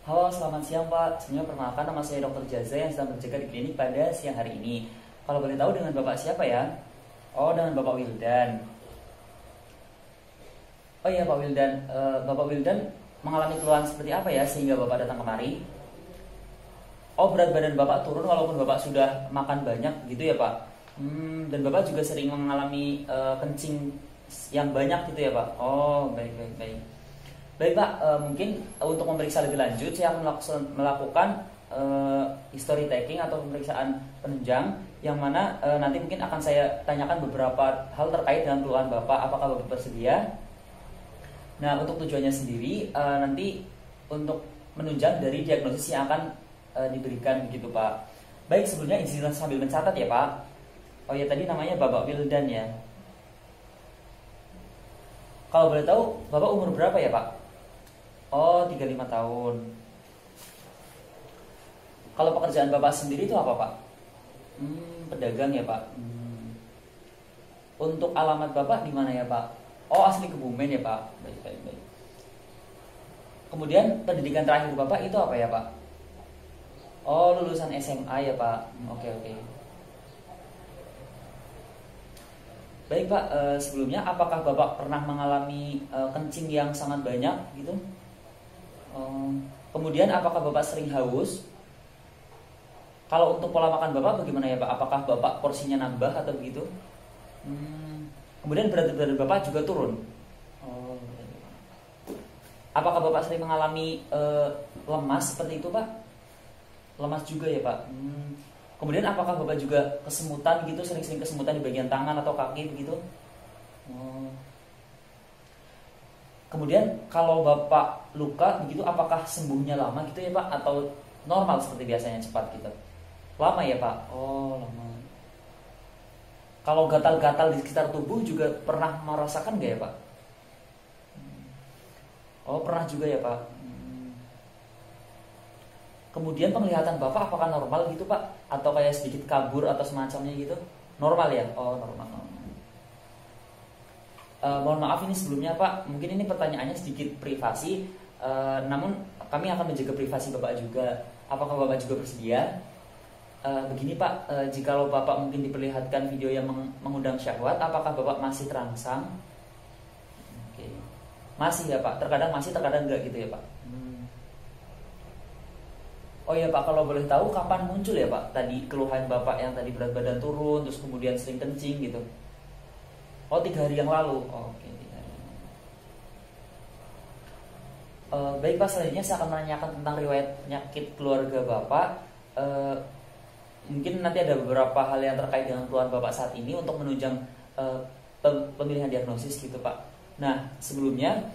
Halo, selamat siang Pak. Sebelumnya perkenalkan, nama saya Dr. Jaza yang sedang berjaga di klinik pada siang hari ini. Kalau boleh tahu dengan Bapak siapa ya? Oh, dengan Bapak Wildan. Oh iya Pak Wildan. Bapak Wildan mengalami keluhan seperti apa ya sehingga Bapak datang kemari? Oh, berat badan Bapak turun walaupun Bapak sudah makan banyak gitu ya Pak? Dan Bapak juga sering mengalami kencing yang banyak gitu ya Pak? Oh, baik baik baik. Baik Pak, mungkin untuk memeriksa lebih lanjut saya akan melakukan history taking atau pemeriksaan penunjang yang mana nanti mungkin akan saya tanyakan beberapa hal terkait dengan keluhan Bapak. Apakah Bapak bersedia? Nah, untuk tujuannya sendiri nanti untuk menunjang dari diagnosis yang akan diberikan begitu Pak. Baik, sebelumnya izinkan sambil mencatat ya Pak. Oh ya, tadi namanya Bapak Wildan ya. Kalau boleh tahu Bapak umur berapa ya Pak? Oh, 35 tahun. Kalau pekerjaan Bapak sendiri itu apa Pak? Pedagang ya Pak. Untuk alamat Bapak di mana ya Pak? Oh, asli Kebumen ya Pak. Baik baik baik. Kemudian pendidikan terakhir Bapak itu apa ya Pak? Oh, lulusan SMA ya Pak. Oke oke. Baik Pak, sebelumnya apakah Bapak pernah mengalami kencing yang sangat banyak gitu? Kemudian apakah Bapak sering haus? Kalau untuk pola makan Bapak bagaimana ya Pak? Apakah Bapak porsinya nambah atau begitu? Kemudian berat badan Bapak juga turun. Apakah Bapak sering mengalami lemas seperti itu Pak? Lemas juga ya Pak. Kemudian apakah Bapak juga kesemutan gitu, sering-sering kesemutan di bagian tangan atau kaki begitu? Kemudian kalau Bapak luka begitu apakah sembuhnya lama gitu ya Pak? Atau normal seperti biasanya cepat gitu? Lama ya Pak? Oh, lama. Kalau gatal-gatal di sekitar tubuh juga pernah merasakan gak ya Pak? Oh, pernah juga ya Pak. Kemudian penglihatan Bapak apakah normal gitu Pak? Atau kayak sedikit kabur atau semacamnya gitu? Normal ya? Oh, normal. Mohon maaf ini sebelumnya Pak, mungkin ini pertanyaannya sedikit privasi, namun kami akan menjaga privasi Bapak juga. Apakah Bapak juga bersedia? Begini Pak, jikalau Bapak mungkin diperlihatkan video yang mengundang syahwat, apakah Bapak masih terangsang? Oke. Masih ya Pak, terkadang masih, terkadang enggak gitu ya Pak. Oh ya Pak, kalau boleh tahu kapan muncul ya Pak tadi keluhan Bapak yang tadi berat badan turun, terus kemudian sering kencing gitu? Oh, 3 hari yang lalu. Oh, oke, 3 hari yang lalu. Baik Pak, selanjutnya saya akan menanyakan tentang riwayat penyakit keluarga Bapak. Mungkin nanti ada beberapa hal yang terkait dengan keluhan Bapak saat ini untuk menunjang pemilihan diagnosis gitu Pak. Nah, sebelumnya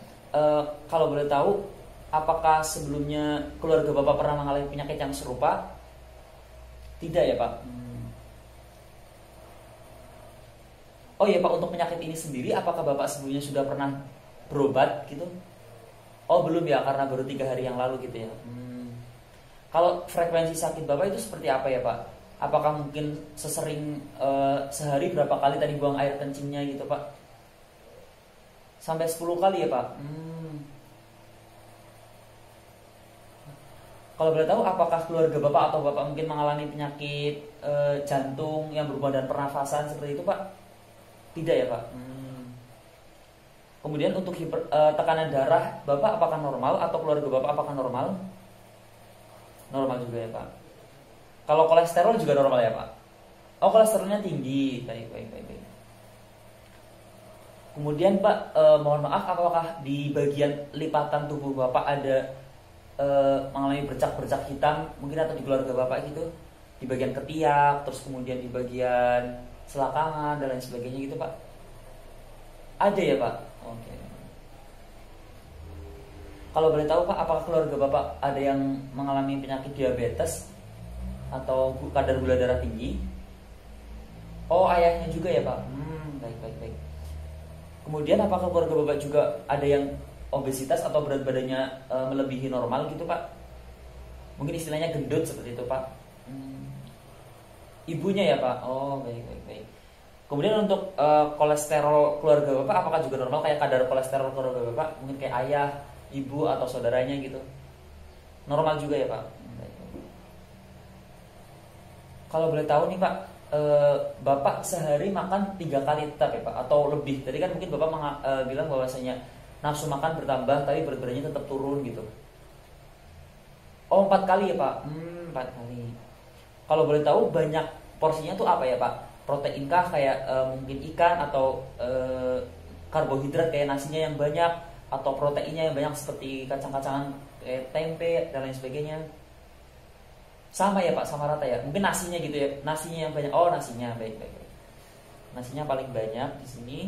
kalau boleh tahu, apakah sebelumnya keluarga Bapak pernah mengalami penyakit yang serupa? Tidak ya Pak? Oh iya Pak, untuk penyakit ini sendiri apakah Bapak sebelumnya sudah pernah berobat gitu? Oh belum ya, karena baru 3 hari yang lalu gitu ya. Kalau frekuensi sakit Bapak itu seperti apa ya Pak? Apakah mungkin sesering sehari berapa kali tadi buang air kencingnya gitu Pak? Sampai 10 kali ya Pak? Kalau boleh tahu apakah keluarga Bapak atau Bapak mungkin mengalami penyakit jantung yang berhubungan dengan pernafasan seperti itu Pak? Tidak ya Pak? Kemudian untuk tekanan darah Bapak apakah normal atau keluarga Bapak apakah normal? Normal juga ya Pak. Kalau kolesterol juga normal ya Pak? Oh, kolesterolnya tinggi. Baik. Kemudian Pak, mohon maaf, apakah di bagian lipatan tubuh Bapak ada mengalami bercak-bercak hitam mungkin atau di keluarga Bapak gitu? Di bagian ketiak, terus kemudian di bagian selakangan dan lain sebagainya gitu Pak? Ada ya Pak? Oke. Kalau boleh tahu Pak, apakah keluarga Bapak ada yang mengalami penyakit diabetes atau kadar gula darah tinggi? Oh, ayahnya juga ya Pak? Baik. Kemudian apakah keluarga Bapak juga ada yang obesitas atau berat badannya melebihi normal gitu Pak? Mungkin istilahnya gendut seperti itu Pak? Ibunya ya Pak? Oh, baik. Kemudian untuk kolesterol keluarga Bapak apakah juga normal kayak kadar kolesterol keluarga Bapak? Mungkin kayak ayah, ibu atau saudaranya gitu? Normal juga ya Pak. Kalau boleh tahu nih Pak, Bapak sehari makan 3 kali tetap ya Pak atau lebih? Tadi kan mungkin Bapak bilang bahwasanya nafsu makan bertambah tapi berat badannya tetap turun gitu. Oh 4 kali ya Pak? 4 kali. Kalau boleh tahu banyak porsinya tuh apa ya Pak? Protein kah kayak mungkin ikan atau karbohidrat kayak nasinya yang banyak atau proteinnya yang banyak seperti kacang-kacangan kayak tempe dan lain sebagainya? Sama ya Pak, sama rata ya. Mungkin nasinya gitu ya. Nasinya yang banyak. Oh, nasinya baik baik. Baik. Nasinya paling banyak di sini.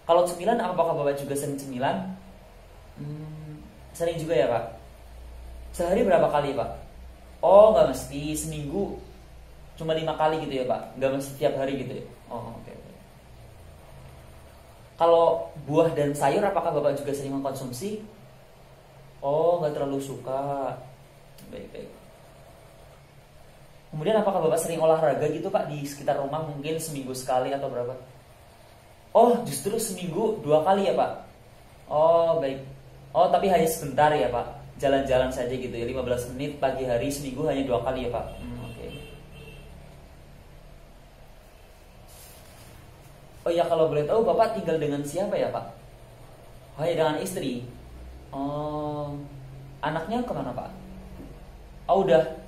Kalau cemilan apakah Bapak juga sering cemilan? Sering juga ya Pak. Sehari berapa kali Pak? Oh, nggak mesti seminggu cuma 5 kali gitu ya Pak. Nggak mesti tiap hari gitu ya. Oh, oke. Okay. Kalau buah dan sayur apakah Bapak juga sering mengkonsumsi? Oh, nggak terlalu suka. Baik baik. Kemudian apakah Bapak sering olahraga gitu Pak di sekitar rumah mungkin seminggu sekali atau berapa? Oh justru seminggu 2 kali ya Pak? Oh baik. Oh tapi hanya sebentar ya Pak? Jalan-jalan saja gitu ya 15 menit pagi hari seminggu hanya 2 kali ya Pak? Oke. Oh ya kalau boleh tahu Bapak tinggal dengan siapa ya Pak? Oh ya dengan istri. Oh anaknya kemana Pak? Oh udah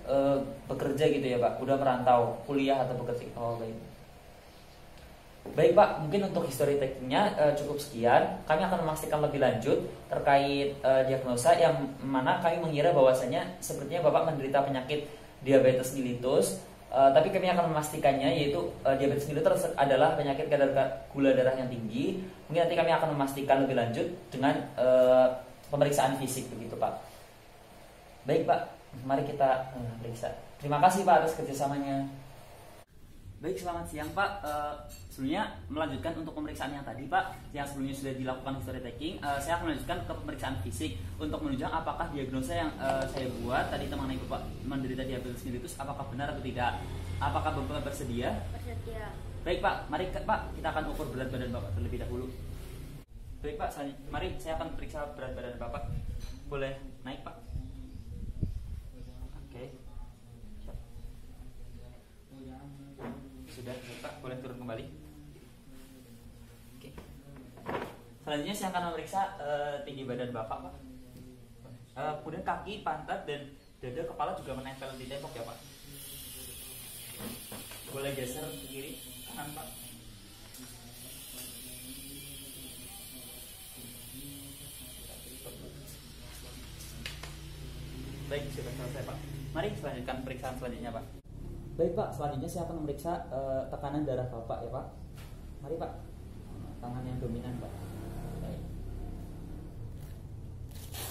bekerja gitu ya Pak, udah merantau, kuliah atau bekerja. Oh baik. Baik Pak, mungkin untuk history takingnya cukup sekian. Kami akan memastikan lebih lanjut terkait diagnosa yang mana kami mengira bahwasanya sepertinya Bapak menderita penyakit diabetes mellitus. Tapi kami akan memastikannya yaitu diabetes mellitus adalah penyakit kadar gula darah yang tinggi. Mungkin nanti kami akan memastikan lebih lanjut dengan pemeriksaan fisik begitu Pak. Baik Pak. Mari kita periksa. Terima kasih Pak atas kerjasamanya. Baik, selamat siang Pak. Sebelumnya melanjutkan untuk pemeriksaan yang tadi Pak, yang sebelumnya sudah dilakukan history taking, saya akan melanjutkan ke pemeriksaan fisik untuk menunjang apakah diagnosa yang saya buat tadi mengenai Bapak menderita diabetes mellitus apakah benar atau tidak. Apakah Bapak bersedia? Bersedia. Baik Pak, mari Pak kita akan ukur berat badan Bapak terlebih dahulu. Baik Pak, mari saya akan periksa berat badan Bapak. Boleh naik Pak? Sudah, Pak, boleh turun kembali. Oke. Selanjutnya saya akan memeriksa tinggi badan Bapak, Pak. Kemudian kaki, pantat, dan dada, kepala juga menempel di tembok ya, Pak. Boleh geser ke kiri, kanan, Pak. Baik, sudah selesai, Pak. Mari selanjutkan pemeriksaan selanjutnya, Pak. Baik Pak, selanjutnya saya akan memeriksa tekanan darah Bapak ya Pak. Mari Pak, tangan yang dominan Pak. Baik.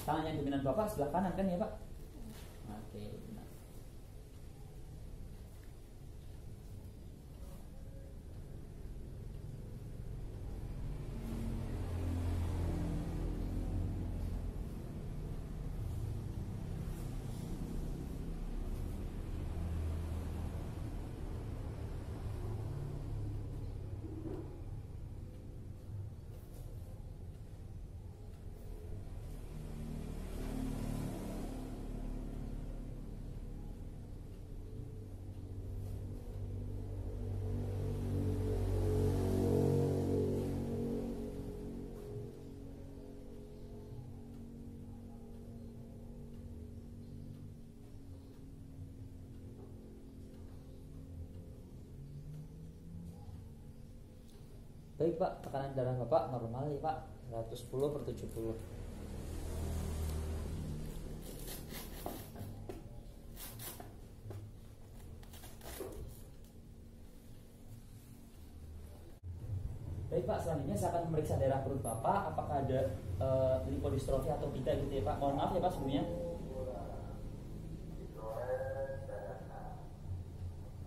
Tangan yang dominan Bapak sebelah kanan kan ya Pak? Oke, benar. Baik Pak, tekanan darah Bapak normal ya Pak, 110/70. Baik Pak, selanjutnya saya akan memeriksa daerah perut Bapak, apakah ada lipodystrofi atau tidak gitu ya Pak. Mohon maaf ya Pak sebelumnya.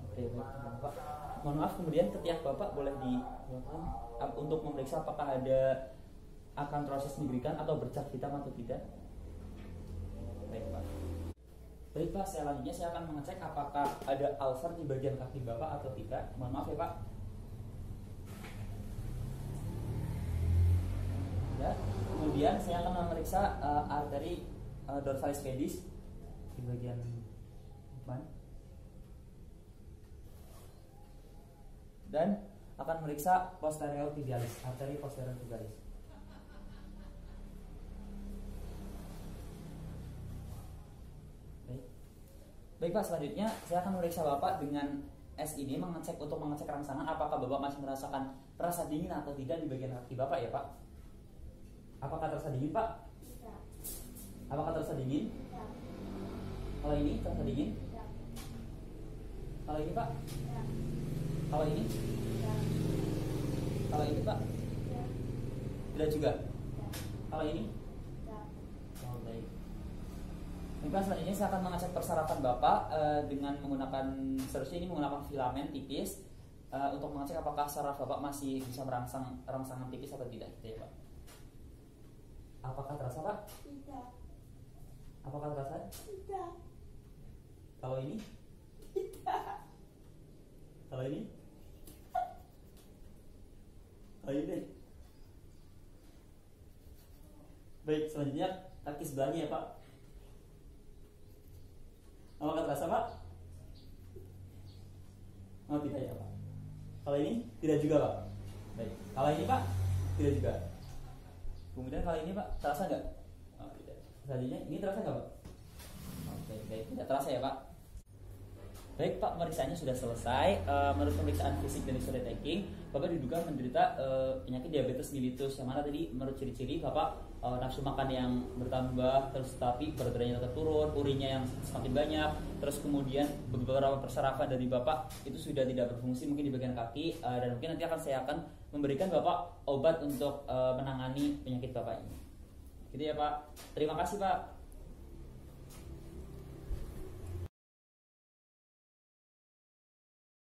Oke, baik Pak. Mohon maaf, kemudian ketiak Bapak boleh dilakukan untuk memeriksa apakah ada akan proses migrikan atau bercak hitam atau tidak. Baik Pak. Baik Pak, selanjutnya saya akan mengecek apakah ada ulcer di bagian kaki Bapak atau tidak. Mohon maaf ya Pak. Ya. Kemudian saya akan memeriksa arteri dorsalis pedis. di bagian depan. Dan akan meriksa posterior tibialis, arteri posterior tibialis. Baik Pak, selanjutnya saya akan memeriksa Bapak dengan S ini untuk mengecek rangsangan apakah Bapak masih merasakan rasa dingin atau tidak di bagian kaki Bapak ya Pak. Apakah terasa dingin Pak? Tidak. Apakah terasa dingin? Tidak. Kalau ini terasa dingin? Tidak. Kalau ini Pak? Tidak. Kalau ini? Tidak. Kalau ini Pak? Tidak. Tidak juga? Tidak. Kalau ini? Tidak. Oh baik. Baik, selanjutnya saya akan mengecek persyaratan Bapak dengan menggunakan, seharusnya ini menggunakan filamen tipis untuk mengecek apakah saraf Bapak masih bisa rangsangan tipis atau tidak gitu ya Pak. Apakah terasa Pak? Tidak. Apakah terasa? Tidak. Kalau ini? Tidak. Kalau ini? Kalau ini? Baik, selanjutnya kaki sebelahnya ya Pak. Apakah terasa Pak? Oh tidak ya Pak. Kalau ini? Tidak juga Pak. Baik. Kalau ini Pak? Tidak juga. Kemudian kalau ini Pak, terasa nggak? Oh tidak. Selanjutnya ini terasa nggak Pak? Oke, baik. Tidak terasa ya Pak. Baik Pak, pemeriksaannya sudah selesai. Menurut pemeriksaan fisik dan history taking, Bapak diduga menderita penyakit diabetes mellitus. Yang mana tadi menurut ciri-ciri Bapak nafsu makan yang bertambah, terus tapi berat badannya tetap turun, urinnya yang semakin banyak, terus kemudian beberapa persarafan dari Bapak itu sudah tidak berfungsi mungkin di bagian kaki, dan mungkin nanti saya akan memberikan Bapak obat untuk menangani penyakit Bapak ini. Gitu ya Pak. Terima kasih Pak.